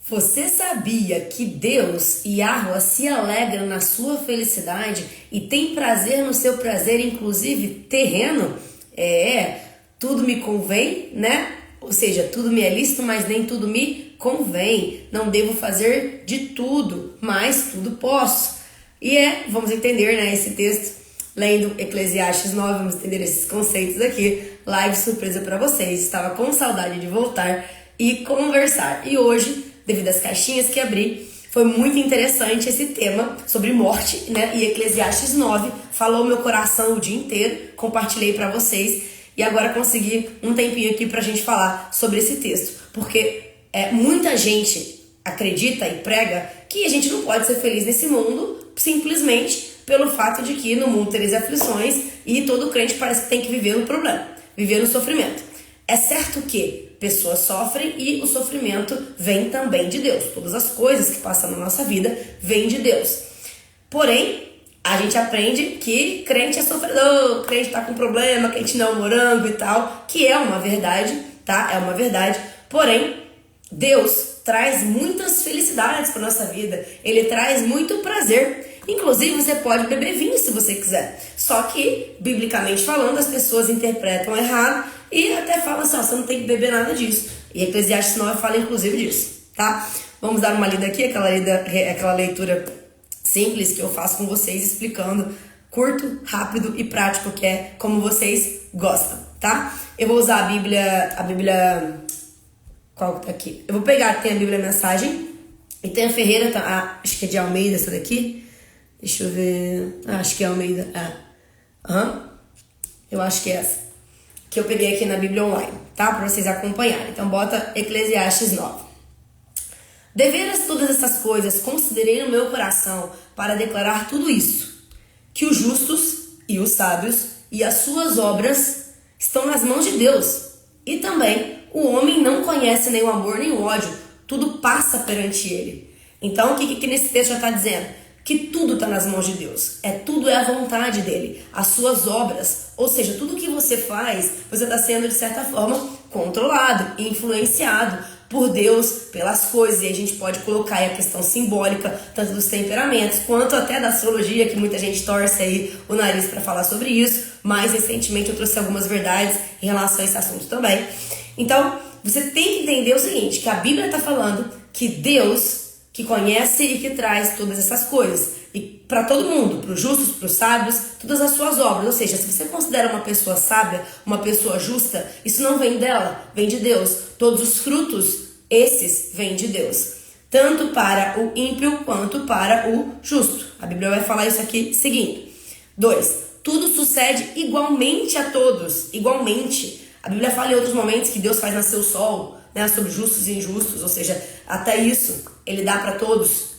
Você sabia que Deus, Yahweh, se alegra na sua felicidade e tem prazer no seu prazer, inclusive terreno? Tudo me convém, né? Ou seja, tudo me é lícito, mas nem tudo me convém. Não devo fazer de tudo, mas tudo posso. Vamos entender, né, esse texto lendo Eclesiastes 9, vamos entender esses conceitos aqui. Live surpresa para vocês. Estava com saudade de voltar e conversar. E hoje, devido às caixinhas que abri, foi muito interessante esse tema sobre morte, né? E Eclesiastes 9 falou meu coração o dia inteiro, compartilhei para vocês e agora consegui um tempinho aqui pra gente falar sobre esse texto, porque muita gente acredita e prega que a gente não pode ser feliz nesse mundo simplesmente pelo fato de que no mundo tereis aflições e todo crente parece que tem que viver no problema, viver no sofrimento. É certo que pessoas sofrem e o sofrimento vem também de Deus. Todas as coisas que passam na nossa vida vêm de Deus. Porém, a gente aprende que crente é sofredor, crente tá com problema, crente não é um morango e tal, que é uma verdade, tá? É uma verdade. Porém, Deus traz muitas felicidades para nossa vida. Ele traz muito prazer. Inclusive, você pode beber vinho se você quiser. Só que, biblicamente falando, as pessoas interpretam errado e até falam assim, você não tem que beber nada disso. E Eclesiastes 9 fala inclusive disso, tá? Vamos dar uma lida aqui, aquela leitura simples que eu faço com vocês, explicando curto, rápido e prático, que é como vocês gostam, tá? Eu vou usar a Bíblia... Qual que tá aqui? Eu vou pegar, tem a Bíblia Mensagem e tem a Ferreira, acho que é de Almeida essa daqui. Deixa eu ver... acho que é Almeida. Eu acho que é essa. Que eu peguei aqui na Bíblia Online, tá? Para vocês acompanharem. Então, bota Eclesiastes 9. Deveras todas essas coisas considerei no meu coração para declarar tudo isso, que os justos e os sábios e as suas obras estão nas mãos de Deus. E também o homem não conhece nem o amor nem o ódio, tudo passa perante ele. Então, o que nesse texto já está dizendo? Que tudo está nas mãos de Deus, tudo é a vontade dele, as suas obras, ou seja, tudo que você faz, você está sendo de certa forma controlado, influenciado por Deus, pelas coisas, e a gente pode colocar aí a questão simbólica, tanto dos temperamentos, quanto até da astrologia, que muita gente torce aí o nariz para falar sobre isso. Mais recentemente eu trouxe algumas verdades em relação a esse assunto também. Então, você tem que entender o seguinte, que a Bíblia está falando que Deus que conhece e que traz todas essas coisas. E para todo mundo, para os justos, para os sábios, todas as suas obras. Ou seja, se você considera uma pessoa sábia, uma pessoa justa, isso não vem dela, vem de Deus. Todos os frutos, esses vêm de Deus. Tanto para o ímpio quanto para o justo. A Bíblia vai falar isso aqui seguindo. 2. Tudo sucede igualmente a todos. Igualmente. A Bíblia fala em outros momentos que Deus faz nascer o sol, né, sobre justos e injustos, ou seja, até isso ele dá para todos.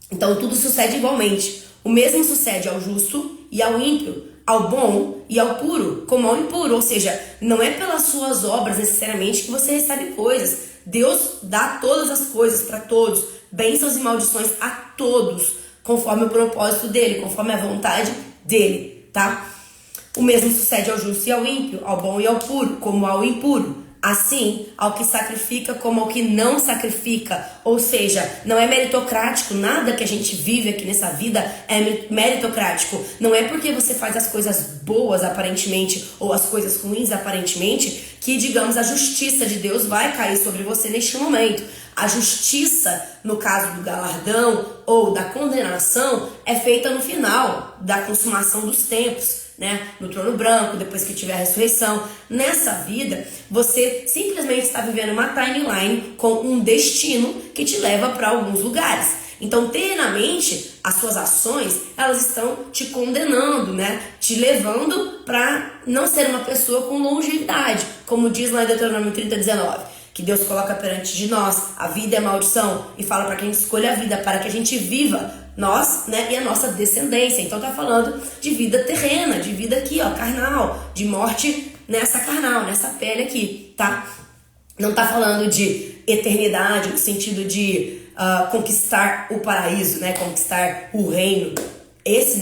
Então tudo sucede igualmente. O mesmo sucede ao justo e ao ímpio, ao bom e ao puro, como ao impuro. Ou seja, não é pelas suas obras necessariamente que você recebe coisas. Deus dá todas as coisas para todos, bênçãos e maldições a todos, conforme o propósito dele, conforme a vontade dele, tá? O mesmo sucede ao justo e ao ímpio, ao bom e ao puro, como ao impuro. Assim, ao que sacrifica como ao que não sacrifica. Ou seja, não é meritocrático. Nada que a gente vive aqui nessa vida é meritocrático. Não é porque você faz as coisas boas aparentemente ou as coisas ruins aparentemente que, digamos, a justiça de Deus vai cair sobre você neste momento. A justiça, no caso do galardão ou da condenação, é feita no final da consumação dos tempos, né? No trono branco, depois que tiver a ressurreição. Nessa vida, você simplesmente está vivendo uma timeline com um destino que te leva para alguns lugares. Então, terrenamente, as suas ações, elas estão te condenando, né? Te levando para não ser uma pessoa com longevidade, como diz lá em Deuteronômio 30:19. Que Deus coloca perante de nós a vida e a maldição e fala para que a gente escolha a vida, para que a gente viva nós, né, e a nossa descendência. Então tá falando de vida terrena, de vida aqui, ó, carnal, de morte nessa carnal, nessa pele aqui, tá? Não tá falando de eternidade no sentido de conquistar o paraíso, né, conquistar o reino. Esse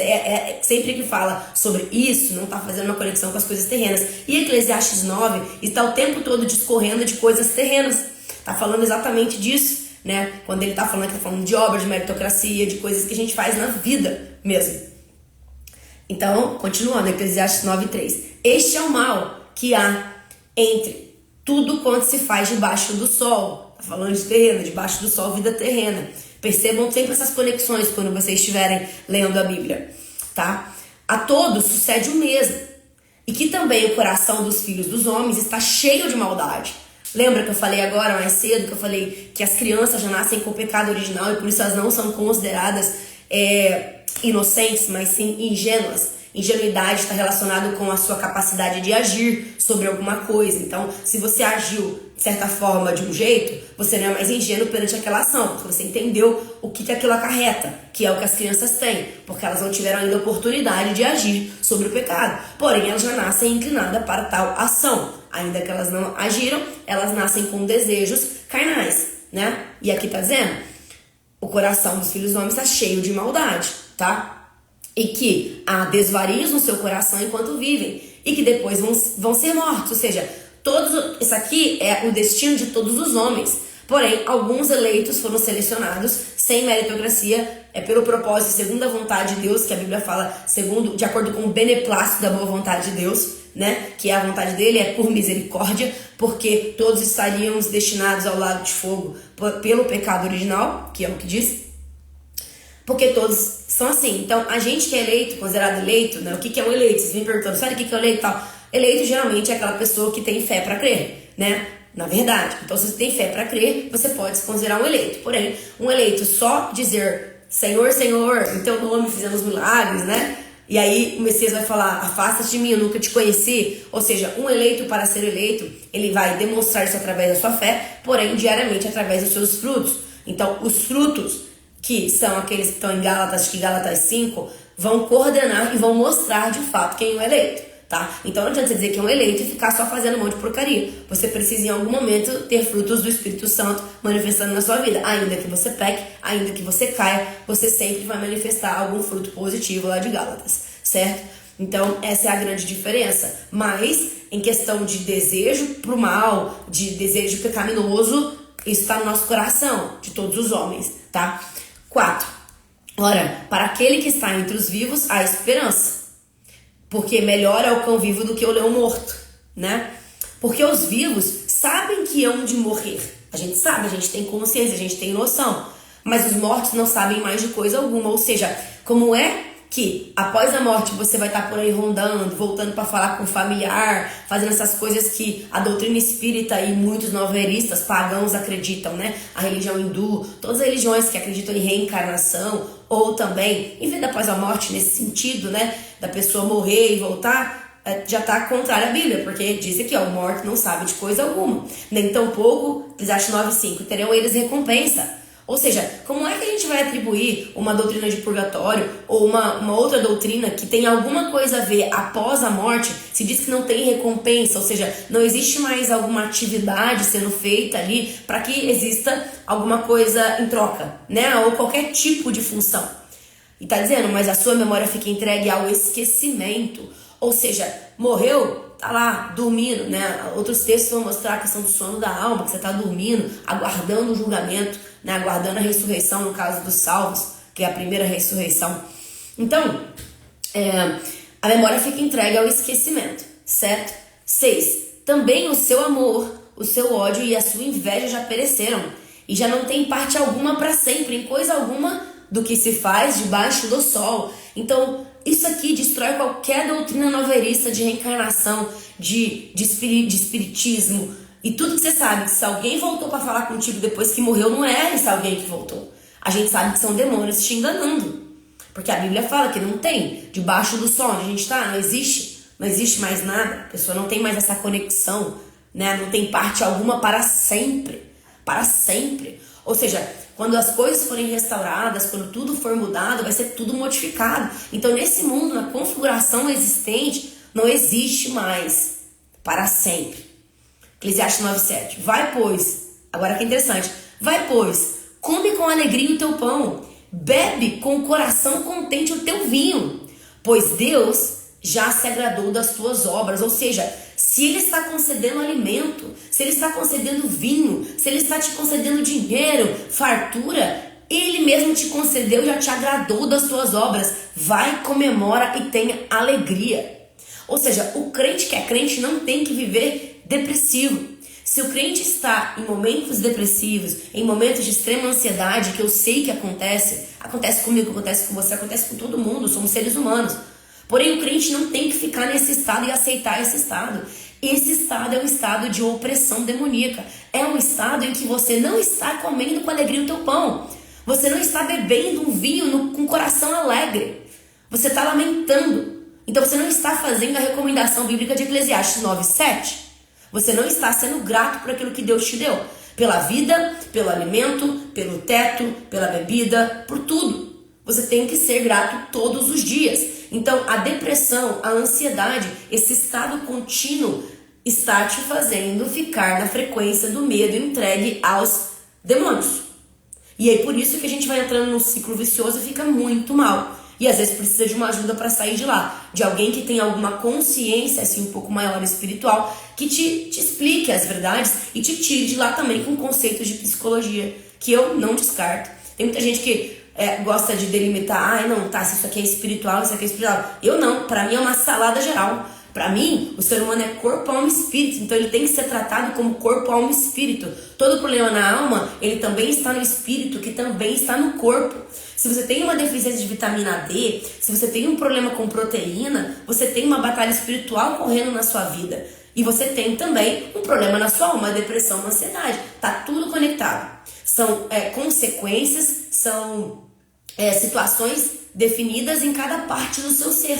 sempre que fala sobre isso, não está fazendo uma conexão com as coisas terrenas. E Eclesiastes 9 está o tempo todo discorrendo de coisas terrenas. Está falando exatamente disso, né? Quando ele tá falando de obras, de meritocracia, de coisas que a gente faz na vida mesmo. Então, continuando, Eclesiastes 9:3. Este é o mal que há entre tudo quanto se faz debaixo do sol. Tá falando de terreno, debaixo do sol, vida terrena. Percebam sempre essas conexões quando vocês estiverem lendo a Bíblia, tá? A todos sucede o mesmo. E que também o coração dos filhos dos homens está cheio de maldade. Lembra que eu falei agora, mais cedo, que eu falei que as crianças já nascem com o pecado original e por isso elas não são consideradas inocentes, mas sim ingênuas. Ingenuidade está relacionado com a sua capacidade de agir sobre alguma coisa. Então, se você agiu de certa forma de um jeito, você não é mais ingênuo perante aquela ação, porque você entendeu o que aquilo acarreta, que é o que as crianças têm, porque elas não tiveram ainda a oportunidade de agir sobre o pecado. Porém, elas já nascem inclinadas para tal ação. Ainda que elas não agiram, elas nascem com desejos carnais, né? E aqui tá dizendo, o coração dos filhos dos homens está cheio de maldade, tá? E que há desvarios no seu coração enquanto vivem, e que depois vão ser mortos. Ou seja, isso aqui é o destino de todos os homens. Porém, alguns eleitos foram selecionados sem meritocracia, pelo propósito, segundo a vontade de Deus, que a Bíblia fala, de acordo com o beneplácito da boa vontade de Deus, né? Que a vontade dele é por misericórdia, porque todos estaríamos destinados ao lago de fogo pelo pecado original, que é o que diz. Porque todos são assim. Então, a gente que é eleito, considerado eleito, né? O que é um eleito? Vocês me perguntam, sabe o que é um eleito e tal? Eleito geralmente é aquela pessoa que tem fé para crer, né? Na verdade. Então, se você tem fé para crer, você pode se considerar um eleito. Porém, um eleito só dizer Senhor, Senhor, em teu nome fizemos milagres, né? E aí o Messias vai falar, afasta-te de mim, eu nunca te conheci. Ou seja, um eleito para ser eleito, ele vai demonstrar isso através da sua fé, porém diariamente através dos seus frutos. Então, os frutos, que são aqueles que estão em Gálatas 5, vão coordenar e vão mostrar de fato quem é o eleito, tá? Então não adianta você dizer que é um eleito e ficar só fazendo um monte de porcaria. Você precisa em algum momento ter frutos do Espírito Santo manifestando na sua vida. Ainda que você peque, ainda que você caia, você sempre vai manifestar algum fruto positivo lá de Gálatas, certo? Então essa é a grande diferença. Mas em questão de desejo pro mal, de desejo pecaminoso, isso está no nosso coração, de todos os homens, tá? 4. Ora, para aquele que está entre os vivos, há esperança. Porque melhor é o cão vivo do que o leão morto, né? Porque os vivos sabem que hão de morrer. A gente sabe, a gente tem consciência, a gente tem noção. Mas os mortos não sabem mais de coisa alguma. Ou seja, como é que após a morte você vai estar por aí rondando, voltando para falar com o familiar, fazendo essas coisas que a doutrina espírita e muitos novelistas pagãos acreditam, né? A religião hindu, todas as religiões que acreditam em reencarnação, ou também em vida após a morte, nesse sentido, né? Da pessoa morrer e voltar, já está contrária à Bíblia, porque diz aqui, o morto não sabe de coisa alguma. Nem tampouco, Eclesiastes 9:5, terão eles recompensa. Ou seja, como é que a gente vai atribuir uma doutrina de purgatório ou uma outra doutrina que tem alguma coisa a ver após a morte, se diz que não tem recompensa, ou seja, não existe mais alguma atividade sendo feita ali para que exista alguma coisa em troca, né? Ou qualquer tipo de função. E tá dizendo, mas a sua memória fica entregue ao esquecimento. Ou seja, morreu, tá lá, dormindo, né? Outros textos vão mostrar a questão do sono da alma, que você tá dormindo, aguardando o julgamento, né? Aguardando a ressurreição, no caso dos salvos, que é a primeira ressurreição. Então, a memória fica entregue ao esquecimento, certo? 6. Também o seu amor, o seu ódio e a sua inveja já pereceram, e já não tem parte alguma para sempre, em coisa alguma do que se faz debaixo do sol. Então, isso aqui destrói qualquer doutrina novelista de reencarnação, de espiritismo. E tudo que você sabe, que se alguém voltou para falar contigo depois que morreu, não é esse alguém que voltou. A gente sabe que são demônios te enganando. Porque a Bíblia fala que não tem. Debaixo do sol onde a gente está, não existe mais nada. A pessoa não tem mais essa conexão, né? Não tem parte alguma para sempre. Para sempre. Ou seja, quando as coisas forem restauradas, quando tudo for mudado, vai ser tudo modificado. Então, nesse mundo, na configuração existente, não existe mais para sempre. Eclesiastes 9:7. Vai, pois, agora que é interessante, vai, pois, come com alegria o teu pão, bebe com o coração contente o teu vinho, pois Deus já se agradou das tuas obras. Ou seja, Se Ele está concedendo alimento, se Ele está concedendo vinho, se Ele está te concedendo dinheiro, fartura, Ele mesmo te concedeu, já te agradou das tuas obras. Vai, comemora e tenha alegria. Ou seja, o crente que é crente não tem que viver depressivo. Se o crente está em momentos depressivos, em momentos de extrema ansiedade, que eu sei que acontece comigo, acontece com você, acontece com todo mundo, somos seres humanos. Porém, o crente não tem que ficar nesse estado e aceitar esse estado. Esse estado é um estado de opressão demoníaca. É um estado em que você não está comendo com alegria o teu pão. Você não está bebendo um vinho com coração alegre. Você está lamentando. Então você não está fazendo a recomendação bíblica de Eclesiastes 9:7. Você não está sendo grato por aquilo que Deus te deu. Pela vida, pelo alimento, pelo teto, pela bebida, por tudo. Você tem que ser grato todos os dias. Então a depressão, a ansiedade, esse estado contínuo está te fazendo ficar na frequência do medo entregue aos demônios. E aí por isso que a gente vai entrando num ciclo vicioso e fica muito mal. E às vezes precisa de uma ajuda para sair de lá. De alguém que tenha alguma consciência assim um pouco maior espiritual, que te explique as verdades e te tire de lá também com conceitos de psicologia, que eu não descarto. Tem muita gente que gosta de delimitar, não, tá, se isso aqui é espiritual, isso aqui é espiritual. Eu não, para mim é uma salada geral. Para mim, o ser humano é corpo, alma e espírito, então ele tem que ser tratado como corpo, alma e espírito. Todo problema na alma, ele também está no espírito, que também está no corpo. Se você tem uma deficiência de vitamina D, se você tem um problema com proteína, você tem uma batalha espiritual correndo na sua vida. E você tem também um problema na sua alma, depressão, uma ansiedade. Tá tudo conectado. São consequências, são situações definidas em cada parte do seu ser.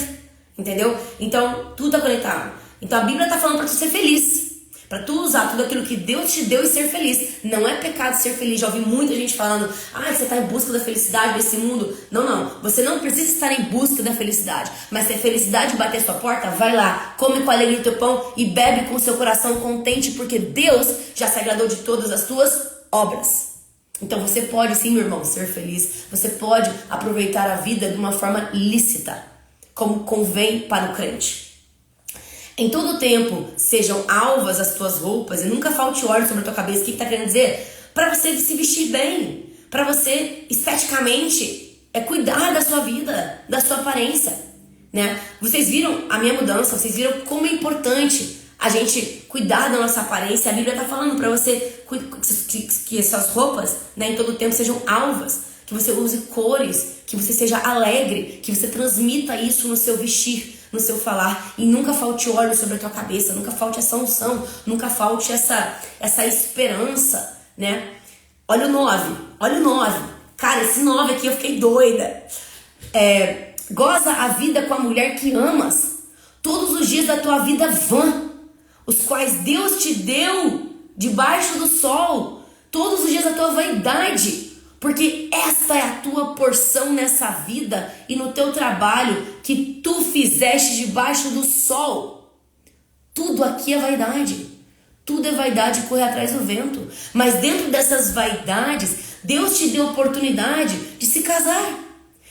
Entendeu? Então, tudo é conectado. Então, a Bíblia está falando para tu ser feliz. Para tu usar tudo aquilo que Deus te deu e ser feliz. Não é pecado ser feliz. Já ouvi muita gente falando, você está em busca da felicidade desse mundo. Não. Você não precisa estar em busca da felicidade. Mas se a felicidade bater sua porta, vai lá. Come com alegria o teu pão e bebe com o seu coração contente, porque Deus já se agradou de todas as tuas obras. Então você pode sim, meu irmão, ser feliz. Você pode aproveitar a vida de uma forma lícita, como convém para o crente. Em todo tempo sejam alvas as tuas roupas e nunca falte óleo sobre a tua cabeça. O que está querendo dizer? Para você se vestir bem, para você esteticamente cuidar da sua vida, da sua aparência, né? Vocês viram a minha mudança, vocês viram como é importante a gente cuidar da nossa aparência. A Bíblia está falando para você que essas roupas, né, em todo tempo sejam alvas, que você use cores, que você seja alegre, que você transmita isso no seu vestir, no seu falar, e nunca falte óleo sobre a tua cabeça, nunca falte essa unção, nunca falte essa esperança, né? Olha o 9. Cara, esse 9 aqui eu fiquei doida. Goza a vida com a mulher que amas, todos os dias da tua vida vã, os quais Deus te deu debaixo do sol, todos os dias da tua vaidade, porque esta é a tua porção nessa vida e no teu trabalho que tu fizeste debaixo do sol. Tudo aqui é vaidade. Tudo é vaidade e correr atrás do vento. Mas dentro dessas vaidades, Deus te deu a oportunidade de se casar,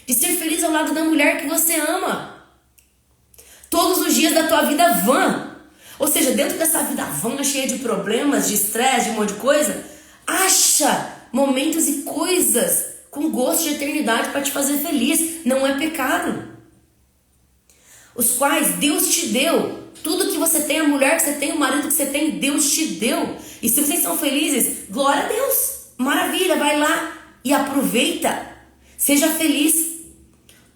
de ser feliz ao lado da mulher que você ama. Todos os dias da tua vida vã. Ou seja, dentro dessa vida vã, cheia de problemas, de estresse, de um monte de coisa, acha momentos e coisas com gosto de eternidade para te fazer feliz. Não é pecado. Os quais Deus te deu. Tudo que você tem, a mulher que você tem, o marido que você tem, Deus te deu. E se vocês são felizes, glória a Deus. Maravilha, vai lá e aproveita. Seja feliz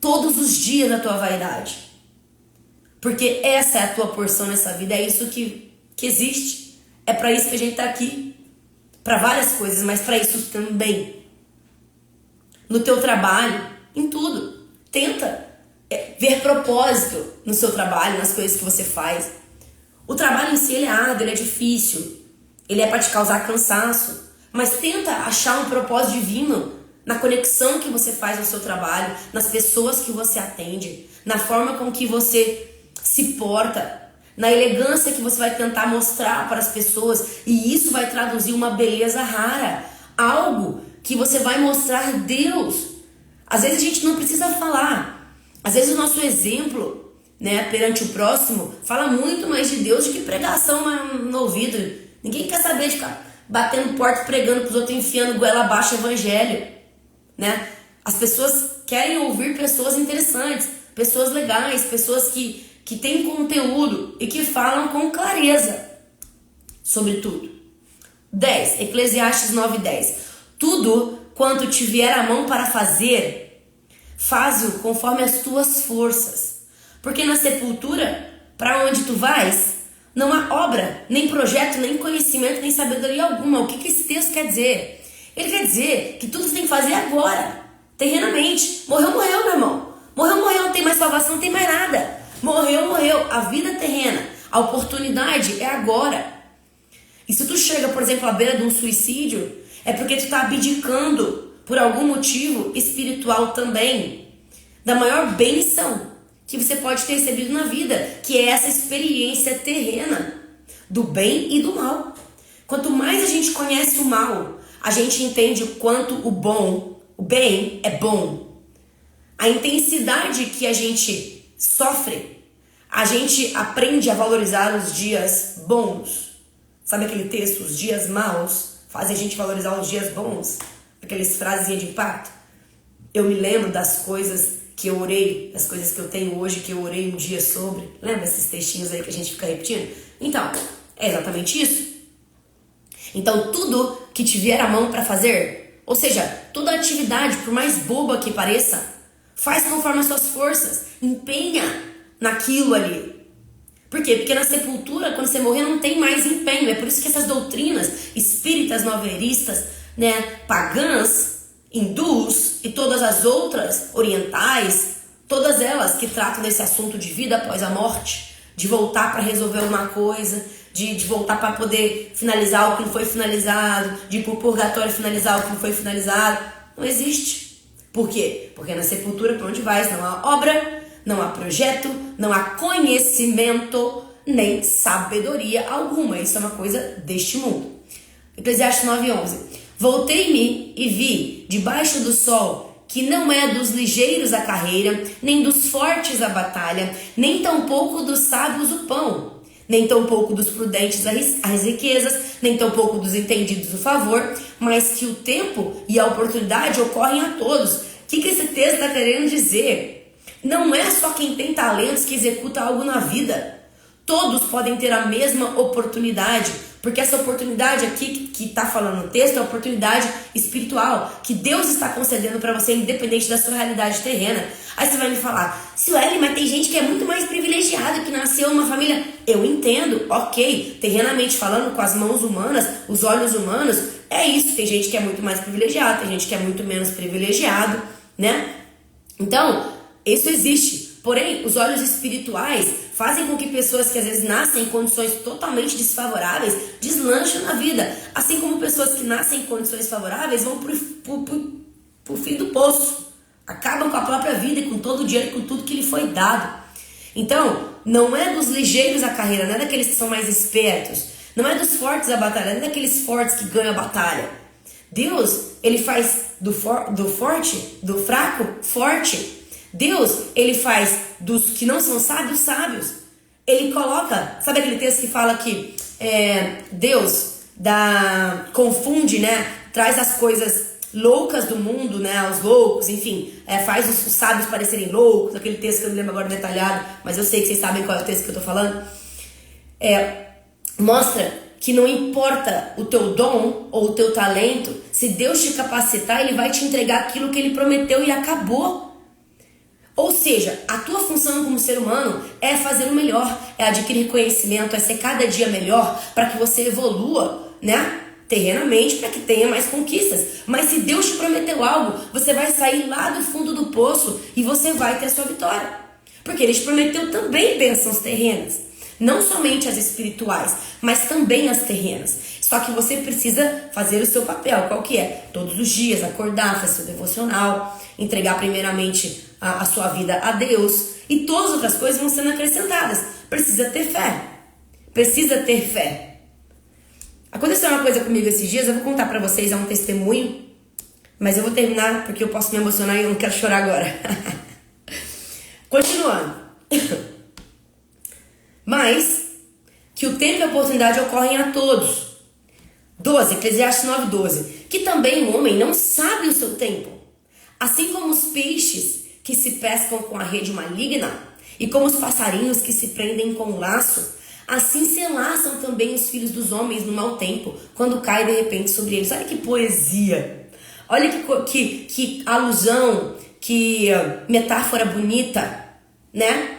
todos os dias da tua vaidade. Porque essa é a tua porção nessa vida. É isso que existe. É para isso que a gente está aqui. Para várias coisas, mas para isso também. No teu trabalho, em tudo. Tenta ver propósito no seu trabalho, nas coisas que você faz. O trabalho em si, ele é árduo, ele é difícil. Ele é para te causar cansaço. Mas tenta achar um propósito divino na conexão que você faz no seu trabalho, nas pessoas que você atende, na forma com que você se porta, na elegância que você vai tentar mostrar para as pessoas, e isso vai traduzir uma beleza rara, algo que você vai mostrar Deus. Às vezes a gente não precisa falar, às vezes o nosso exemplo né, perante o próximo, fala muito mais de Deus do que pregação no ouvido. Ninguém quer saber de ficar batendo porta, pregando pros outros, enfiando goela abaixo evangelho, né? As pessoas querem ouvir pessoas interessantes, pessoas legais, pessoas que têm conteúdo e que falam com clareza sobre tudo. 10, Eclesiastes 9:10. Tudo quanto te vier a mão para fazer, faze-o conforme as tuas forças. Porque na sepultura, para onde tu vais, não há obra, nem projeto, nem conhecimento, nem sabedoria alguma. O que esse texto quer dizer? Ele quer dizer que tudo você tem que fazer agora, terrenamente. Morreu, morreu, meu irmão. Morreu, morreu, não tem mais salvação, não tem mais nada. Morreu, morreu. A vida terrena, a oportunidade é agora. E se tu chega, por exemplo, à beira de um suicídio, é porque tu está abdicando, por algum motivo espiritual também, da maior bênção que você pode ter recebido na vida, que é essa experiência terrena do bem e do mal. Quanto mais a gente conhece o mal, a gente entende o quanto o bem é bom. A intensidade que a gente sofre, a gente aprende a valorizar os dias bons. Sabe aquele texto, os dias maus fazem a gente valorizar os dias bons? Aquelas frases de impacto. Eu me lembro das coisas que eu orei, das coisas que eu tenho hoje, que eu orei um dia sobre. Lembra esses textinhos aí que a gente fica repetindo? Então, é exatamente isso. Então, tudo que te vier à mão para fazer, ou seja, toda atividade, por mais boba que pareça, faz conforme as suas forças. Empenha naquilo ali. Por quê? Porque na sepultura, quando você morrer, não tem mais empenho. É por isso que essas doutrinas espíritas, novelistas, né, pagãs, hindus e todas as outras orientais, todas elas que tratam desse assunto de vida após a morte, de voltar para resolver uma coisa, de voltar para poder finalizar o que não foi finalizado, de ir pro purgatório finalizar o que não foi finalizado, não existe. Por quê? Porque na sepultura, para onde vais, não há obra, não há projeto, não há conhecimento, nem sabedoria alguma. Isso é uma coisa deste mundo. Eclesiastes 9:11. Voltei-me e vi, debaixo do sol, que não é dos ligeiros a carreira, nem dos fortes a batalha, nem tampouco dos sábios o pão, nem tampouco dos prudentes as riquezas, nem tampouco dos entendidos o favor, mas que o tempo e a oportunidade ocorrem a todos. O que esse texto está querendo dizer? Não é só quem tem talentos que executa algo na vida. Todos podem ter a mesma oportunidade, porque essa oportunidade aqui que está falando no texto é a oportunidade espiritual, que Deus está concedendo para você, independente da sua realidade terrena. Aí você vai me falar, Sueli, mas tem gente que é muito mais privilegiada, que nasceu numa família. Eu entendo, ok, terrenamente falando, com as mãos humanas, os olhos humanos, é isso. Tem gente que é muito mais privilegiada, tem gente que é muito menos privilegiado, né? Então, isso existe. Porém, os olhos espirituais fazem com que pessoas que às vezes nascem em condições totalmente desfavoráveis deslanchem na vida. Assim como pessoas que nascem em condições favoráveis vão pro fim do poço. Acabam com a própria vida e com todo o dinheiro, com tudo que lhe foi dado. Então, não é dos ligeiros a carreira, não é daqueles que são mais espertos. Não é dos fortes a batalha, não é daqueles fortes que ganham a batalha. Deus, ele faz do fraco, forte. Deus, ele faz dos que não são sábios, sábios. Ele coloca, sabe aquele texto que fala que Deus confunde, né? Traz as coisas loucas do mundo, né? Os loucos, enfim, faz os sábios parecerem loucos. Aquele texto que eu não lembro agora detalhado, mas eu sei que vocês sabem qual é o texto que eu tô falando. Mostra que não importa o teu dom ou o teu talento, se Deus te capacitar, ele vai te entregar aquilo que ele prometeu e acabou. Ou seja, a tua função como ser humano é fazer o melhor, é adquirir conhecimento, é ser cada dia melhor para que você evolua, né? Terrenamente, para que tenha mais conquistas. Mas se Deus te prometeu algo, você vai sair lá do fundo do poço e você vai ter a sua vitória. Porque ele te prometeu também bênçãos terrenas. Não somente as espirituais, mas também as terrenas. Só que você precisa fazer o seu papel. Qual que é? Todos os dias, acordar, fazer seu devocional, entregar primeiramente a sua vida a Deus. E todas as outras coisas vão sendo acrescentadas. Precisa ter fé. Precisa ter fé. Aconteceu uma coisa comigo esses dias, eu vou contar pra vocês, é um testemunho. Mas eu vou terminar porque eu posso me emocionar e eu não quero chorar agora. Continuando. mas que o tempo e a oportunidade ocorrem a todos. 12, Eclesiastes 9:12. Que também o homem não sabe o seu tempo. Assim como os peixes que se pescam com a rede maligna e como os passarinhos que se prendem com o laço, assim se laçam também os filhos dos homens no mau tempo, quando cai de repente sobre eles. Olha que poesia. Olha que alusão, que metáfora bonita, né?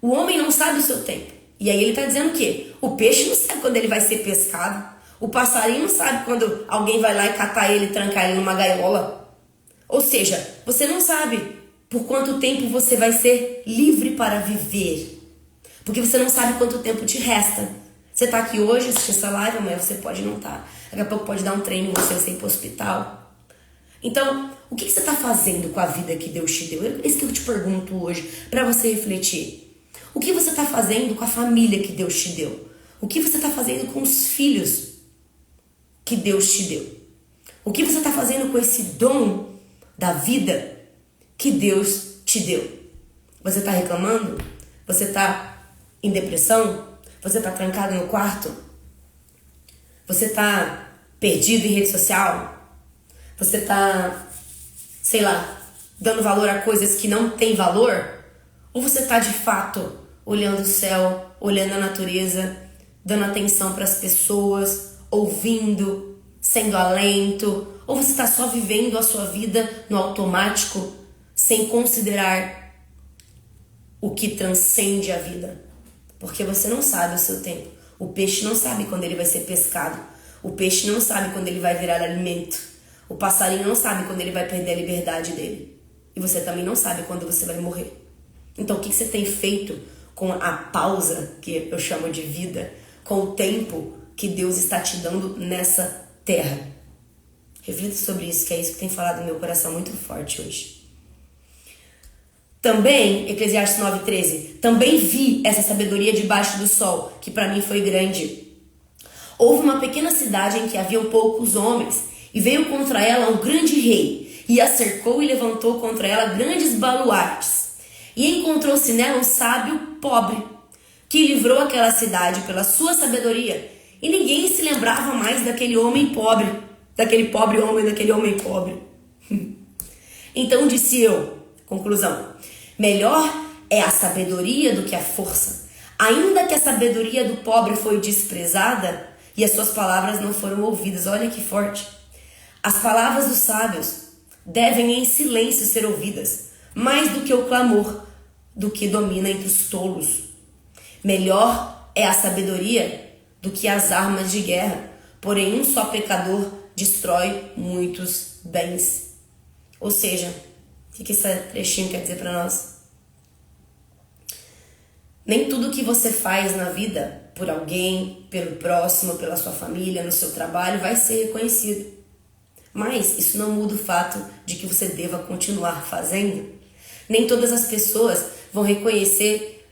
O homem não sabe o seu tempo. E aí ele está dizendo o quê? O peixe não sabe quando ele vai ser pescado. O passarinho não sabe quando alguém vai lá e catar ele e trancar ele numa gaiola. Ou seja, você não sabe por quanto tempo você vai ser livre para viver. Porque você não sabe quanto tempo te resta. Você está aqui hoje, assiste essa live, amanhã você pode não estar. Daqui a pouco pode dar um treino e você ir para o hospital. Então, o que você está fazendo com a vida que Deus te deu? É isso que eu te pergunto hoje, para você refletir. O que você está fazendo com a família que Deus te deu? O que você está fazendo com os filhos que Deus te deu? O que você está fazendo com esse dom da vida que Deus te deu? Você está reclamando? Você está em depressão? Você está trancado no quarto? Você está perdido em rede social? Você está, sei lá, dando valor a coisas que não têm valor? Ou você está de fato olhando o céu, olhando a natureza, dando atenção para as pessoas, ouvindo, sendo alento? Ou você está só vivendo a sua vida no automático, sem considerar o que transcende a vida? Porque você não sabe o seu tempo. O peixe não sabe quando ele vai ser pescado. O peixe não sabe quando ele vai virar alimento. O passarinho não sabe quando ele vai perder a liberdade dele. E você também não sabe quando você vai morrer. Então o que você tem feito com a pausa, que eu chamo de vida, com o tempo que Deus está te dando nessa terra? Reflita sobre isso, que é isso que tem falado no meu coração muito forte hoje. Também, Eclesiastes 9:13, também vi essa sabedoria debaixo do sol, que para mim foi grande. Houve uma pequena cidade em que haviam poucos homens, e veio contra ela um grande rei, e a cercou e levantou contra ela grandes baluartes. E encontrou-se nela um sábio pobre, que livrou aquela cidade pela sua sabedoria, e ninguém se lembrava mais daquele homem pobre, daquele pobre homem, daquele homem pobre. Então disse eu, conclusão, melhor é a sabedoria do que a força, ainda que a sabedoria do pobre foi desprezada e as suas palavras não foram ouvidas. Olha que forte. As palavras dos sábios devem em silêncio ser ouvidas, mais do que o clamor do que domina entre os tolos. Melhor é a sabedoria do que as armas de guerra, porém um só pecador destrói muitos bens. Ou seja, o que esse trechinho quer dizer para nós? Nem tudo que você faz na vida por alguém, pelo próximo, pela sua família, no seu trabalho, vai ser reconhecido. Mas isso não muda o fato de que você deva continuar fazendo. Nem todas as pessoas vão reconhecer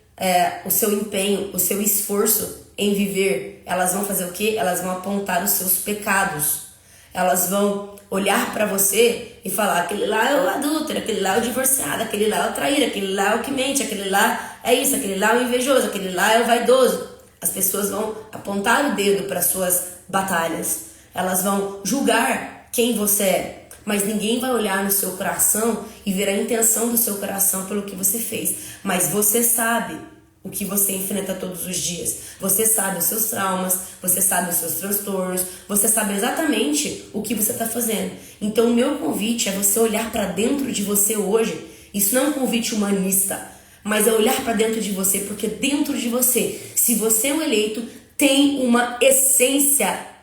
o seu empenho, o seu esforço em viver. Elas vão fazer o quê? Elas vão apontar os seus pecados. Elas vão olhar para você e falar: aquele lá é o adúltero, aquele lá é o divorciado, aquele lá é o traíra, aquele lá é o que mente, aquele lá é isso, aquele lá é o invejoso, aquele lá é o vaidoso. As pessoas vão apontar o dedo para suas batalhas. Elas vão julgar quem você é. Mas ninguém vai olhar no seu coração e ver a intenção do seu coração pelo que você fez. Mas você sabe o que você enfrenta todos os dias. Você sabe os seus traumas, você sabe os seus transtornos, você sabe exatamente o que você está fazendo. Então o meu convite é você olhar para dentro de você hoje. Isso não é um convite humanista, mas é olhar para dentro de você, porque dentro de você, se você é um eleito, tem uma essência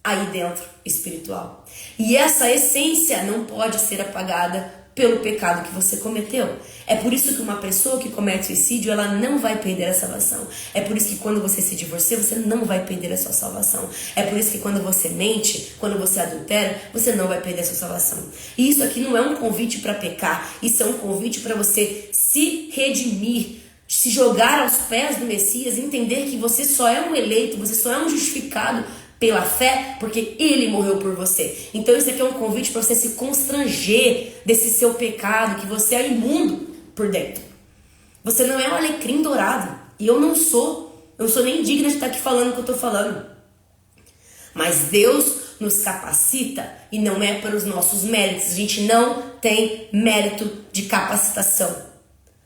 aí dentro, espiritual. E essa essência não pode ser apagada pelo pecado que você cometeu. É por isso que uma pessoa que comete suicídio, ela não vai perder a salvação. É por isso que quando você se divorcia, você não vai perder a sua salvação. É por isso que quando você mente, quando você adultera, você não vai perder a sua salvação. E isso aqui não é um convite para pecar. Isso é um convite para você se redimir, se jogar aos pés do Messias, entender que você só é um eleito, você só é um justificado pela fé, porque Ele morreu por você. Então isso aqui é um convite para você se constranger desse seu pecado, que você é imundo por dentro. Você não é um alecrim dourado. E eu não sou Eu não sou nem digna de estar aqui falando o que eu estou falando. Mas Deus nos capacita e não é pelos nossos méritos. A gente não tem mérito de capacitação.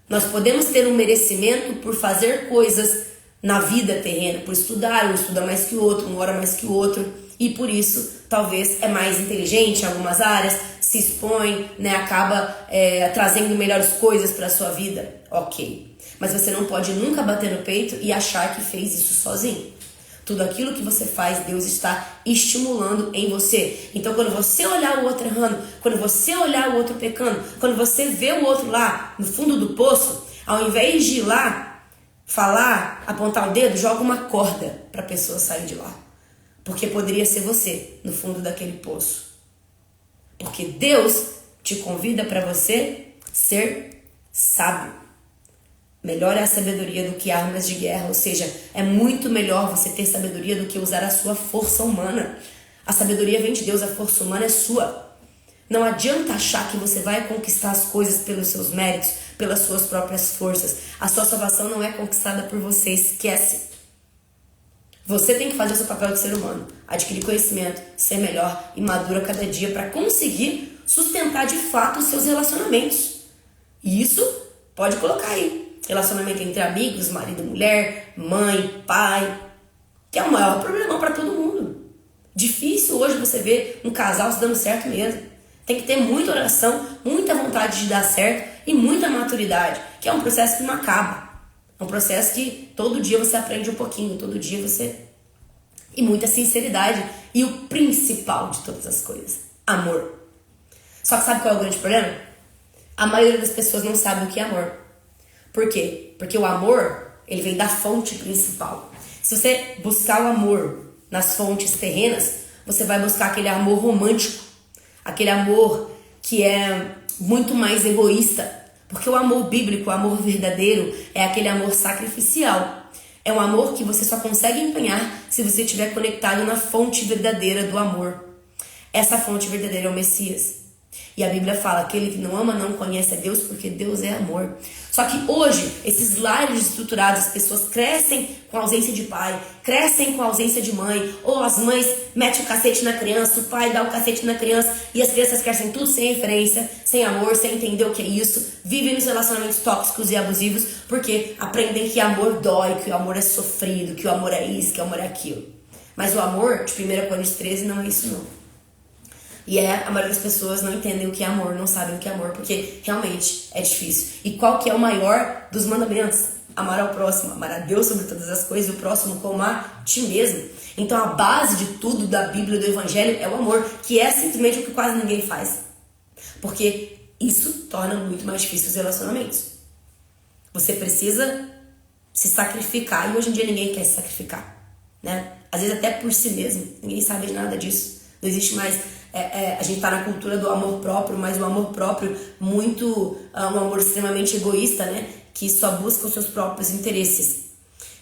Nós podemos ter um merecimento por fazer coisas na vida terrena, por estudar, um estuda mais que o outro, um ora mais que o outro, e por isso talvez é mais inteligente em algumas áreas, se expõe, né, acaba trazendo melhores coisas para a sua vida. Ok. Mas você não pode nunca bater no peito e achar que fez isso sozinho. Tudo aquilo que você faz, Deus está estimulando em você. Então, quando você olhar o outro errando, quando você olhar o outro pecando, quando você vê o outro lá no fundo do poço, ao invés de ir lá falar, apontar o dedo, joga uma corda para a pessoa sair de lá. Porque poderia ser você no fundo daquele poço. Porque Deus te convida para você ser sábio. Melhor é a sabedoria do que armas de guerra, ou seja, é muito melhor você ter sabedoria do que usar a sua força humana. A sabedoria vem de Deus, a força humana é sua. Não adianta achar que você vai conquistar as coisas pelos seus méritos, pelas suas próprias forças. A sua salvação não é conquistada por você, esquece. Você tem que fazer o seu papel de ser humano, adquirir conhecimento, ser melhor e maduro a cada dia para conseguir sustentar de fato os seus relacionamentos. E isso pode colocar aí. Relacionamento entre amigos, marido, mulher, mãe, pai, que é o maior problemão para todo mundo. Difícil hoje você ver um casal se dando certo mesmo. Tem que ter muita oração, muita vontade de dar certo e muita maturidade, que é um processo que não acaba. É um processo que todo dia você aprende um pouquinho, todo dia você... E muita sinceridade. E o principal de todas as coisas, amor. Só que sabe qual é o grande problema? A maioria das pessoas não sabe o que é amor. Por quê? Porque o amor, ele vem da fonte principal. Se você buscar o amor nas fontes terrenas, você vai buscar aquele amor romântico, aquele amor que é muito mais egoísta. Porque o amor bíblico, o amor verdadeiro, é aquele amor sacrificial. É um amor que você só consegue empenhar se você estiver conectado na fonte verdadeira do amor. Essa fonte verdadeira é o Messias. E a Bíblia fala, aquele que não ama não conhece a Deus, porque Deus é amor. Só que hoje, esses lares estruturados, as pessoas crescem com a ausência de pai, crescem com a ausência de mãe, ou as mães metem o cacete na criança, o pai dá o cacete na criança, e as crianças crescem tudo sem referência, sem amor, sem entender o que é isso, vivem nos relacionamentos tóxicos e abusivos, porque aprendem que amor dói, que o amor é sofrido, que o amor é isso, que o amor é aquilo. Mas o amor, de 1 Coríntios 13, não é isso não. E a maioria das pessoas não entendem o que é amor, não sabem o que é amor, porque realmente é difícil. E qual que é o maior dos mandamentos? Amar ao próximo, amar a Deus sobre todas as coisas e o próximo como a ti mesmo. Então a base de tudo da Bíblia e do Evangelho é o amor, que é simplesmente o que quase ninguém faz. Porque isso torna muito mais difícil os relacionamentos. Você precisa se sacrificar, e hoje em dia ninguém quer se sacrificar, né? Às vezes até por si mesmo, ninguém sabe de nada disso. Não existe mais... a gente tá na cultura do amor próprio, mas o amor próprio muito... um amor extremamente egoísta, né? Que só busca os seus próprios interesses.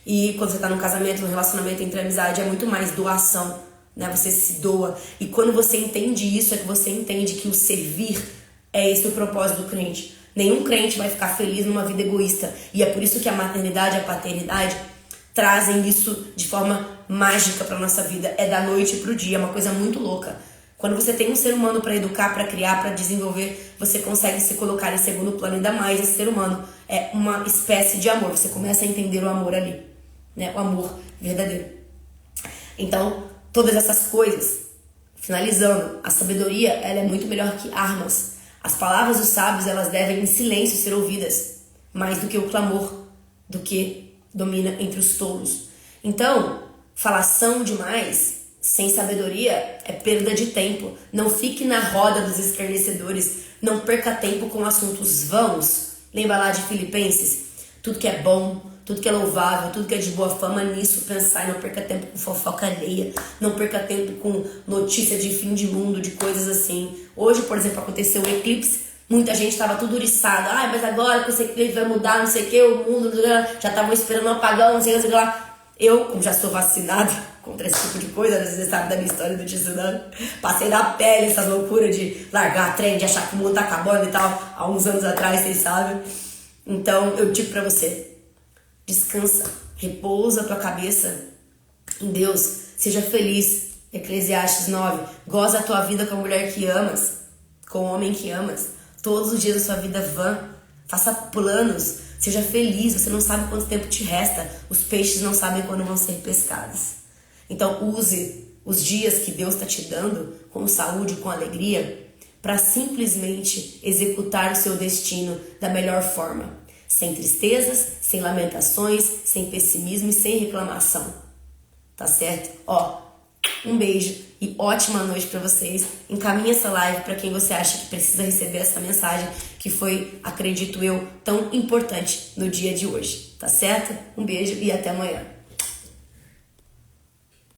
E quando você tá num casamento, num relacionamento entre amizade, é muito mais doação, né? Você se doa. E quando você entende isso, é que você entende que o servir é esse o propósito do crente. Nenhum crente vai ficar feliz numa vida egoísta. E é por isso que a maternidade e a paternidade trazem isso de forma mágica para nossa vida. É da noite pro dia, é uma coisa muito louca. Quando você tem um ser humano para educar, para criar, para desenvolver, você consegue se colocar em segundo plano. Ainda mais esse ser humano é uma espécie de amor. Você começa a entender o amor ali, né? O amor verdadeiro. Então, todas essas coisas, finalizando, a sabedoria, ela é muito melhor que armas. As palavras dos sábios, elas devem em silêncio ser ouvidas, mais do que o clamor, do que domina entre os tolos. Então, falação demais, sem sabedoria, é perda de tempo. Não fique na roda dos escarnecedores. Não perca tempo com assuntos vãos. Lembra lá de Filipenses? Tudo que é bom, tudo que é louvável, tudo que é de boa fama, nisso pensar. E não perca tempo com fofoca alheia. Não perca tempo com notícia de fim de mundo, de coisas assim. Hoje, por exemplo, aconteceu um eclipse. Muita gente estava tudo uriçado. Mas agora que esse eclipse vai mudar, não sei o que, o mundo já estavam esperando um apagão, não sei o que lá. Eu, como já sou vacinada contra esse tipo de coisa, às vezes sabe da minha história do tsunami, passei na pele essas loucuras de largar trem, de achar que o mundo tá acabando e tal, há uns anos atrás, vocês sabem. Então, eu digo pra você, descansa, Repousa a tua cabeça em Deus. Seja feliz. Eclesiastes 9. Goza a tua vida com a mulher que amas, com o homem que amas. Todos os dias da sua vida vã. Faça planos. Seja feliz. Você não sabe quanto tempo te resta. Os peixes não sabem quando vão ser pescados. Então use os dias que Deus está te dando com saúde, com alegria, para simplesmente executar o seu destino da melhor forma. Sem tristezas, sem lamentações, sem pessimismo e sem reclamação. Tá certo? Um beijo e ótima noite para vocês. Encaminhe essa live para quem você acha que precisa receber essa mensagem que foi, acredito eu, tão importante no dia de hoje. Tá certo? Um beijo e até amanhã.